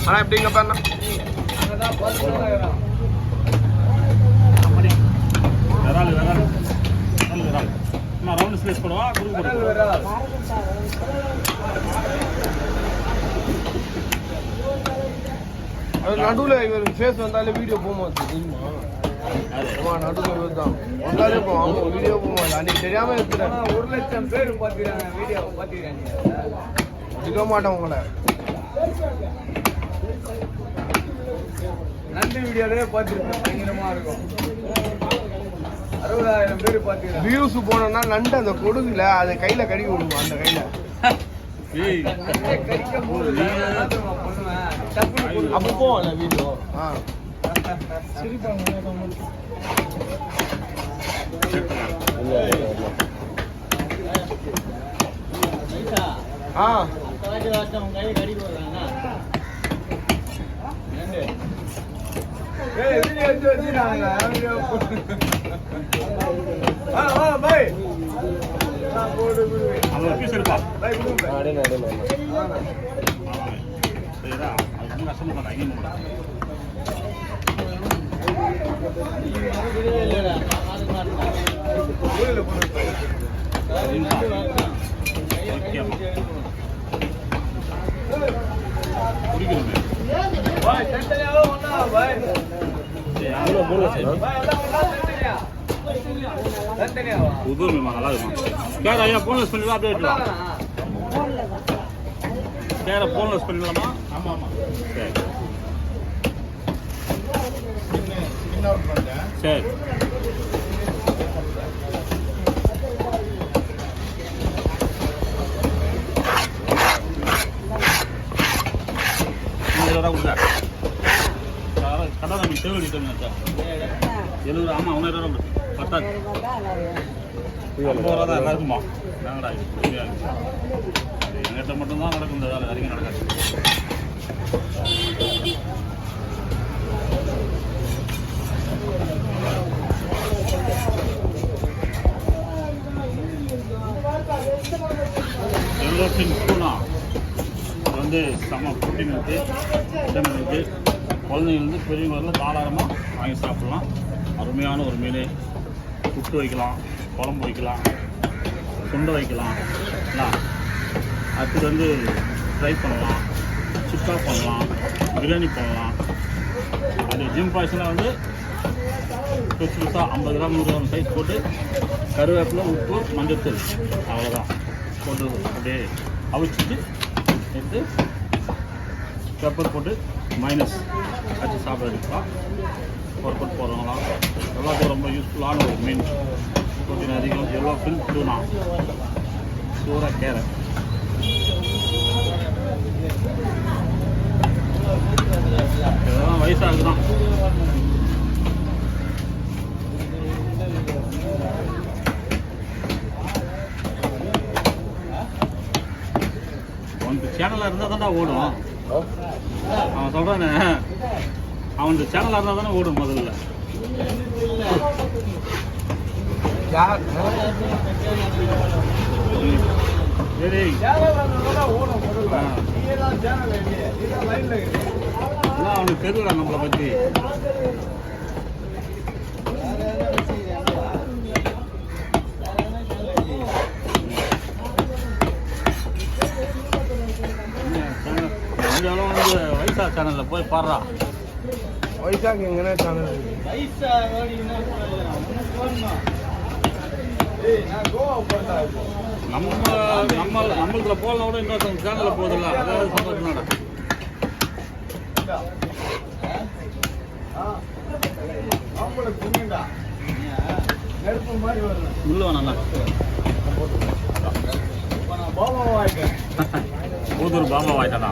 ஆனால் எப்படிங்க பண்ணா ரவுண்ட் ஸ்லைஸ் போடுவா அது நடுவில் இவர் ஃபேஸ் வந்தாலே வீடியோ போகும்போது தெரியுமா நடுவில் இவர் தான் வந்தாலே போவோம் வீடியோ போகும்போது அன்னைக்கு தெரியாமல் இருக்கிறேன் 1,00,000 பேர் பார்த்துக்கிறாங்க வீடியோ பார்த்துக்கிறாங்க இருக்க மாட்டேன் உங்களை நன்றி வீடியோவே பார்த்துருக்கேன் பயங்கரமாக இருக்கும் 60,000 பேர் பார்த்துக்கிறாங்க வியூஸ் போனோம்னா நண்டு அந்த கொடுங்கல அதை கையில் கழுவி விடுவோம் அந்த கையில் அப்போ போவோம்ல வீடியோ நல்லா இருக்கும் கேர ஐயா போன்லெஸ் பண்ணிடலாம் அப்படியே கேர போன்லெஸ் பண்ணிடலாமா ஆமா ஆமா சரி சரி கடை நம்ம தேவையிட்டோம் 70 ஆமாம் 1,000 பத்தாது 50 ரூபா தான் எல்லாருக்குமா நாங்கடா எங்கிட்ட மட்டும்தான் நடக்கும் இந்த வேலை வரைக்கும் நடக்காது எல்லோரும் பூனா வந்து செம்ம ப்ரோட்டீன் இருக்குது விட்டமின் இருக்குது குழந்தைங்க பெரியவங்க வரல தாராளமாக வாங்கி சாப்பிட்லாம் அருமையான ஒரு மீன் புட்டு வைக்கலாம் குழம்பு வைக்கலாம் சுண்டை வைக்கலாம் அடுத்தது வந்து ஃப்ரை பண்ணலாம் சுக்கா பண்ணலாம் பிரியாணி பண்ணலாம் அது ஜிம் பாய்ஸ்லாம் வந்து புதுசாக 50 கிராம் 100 கிராம் சைஸ் போட்டு கருவேப்பிலை உப்பு மஞ்சத்தூள் அவ்வளோதான் போட்டு அப்படியே அவிச்சிட்டு எடுத்து பெப்பர் போட்டு மைனஸ் வச்சு சாப்பிட எடுக்கலாம் ஒர்க் அவுட் போடுறவங்களாம் எல்லாத்துக்கும் ரொம்ப யூஸ்ஃபுல்லான ஒரு மீன் ப்ரோட்டீன் அதிகம் எவ்வளோ ஃபில் டூனா சூடாக கேரட் இதெல்லாம் வயசாகுதான் உனக்கு சேனலாக இருந்தால் தான்டா ஓடும் அவன் சொல்கிறானே அவன் சேனலாக இருந்தால் தானே ஓடும் முதல்ல சரி அவனுக்கு தெரியல நம்மளை பற்றி வந்து வைசா சேனலில் போய் பாடுறா வைசாக்கு எங்கன்னா சேனல் நம்மளுக்குள்ள போகலாம் கூட இன்னொருத்தவங்க சேனலில் போகுதுல்ல அதாவது சந்தோஷம் நடக்கும் உள்ள வேணா ஊதூர் பாபா வாய்ட்டானா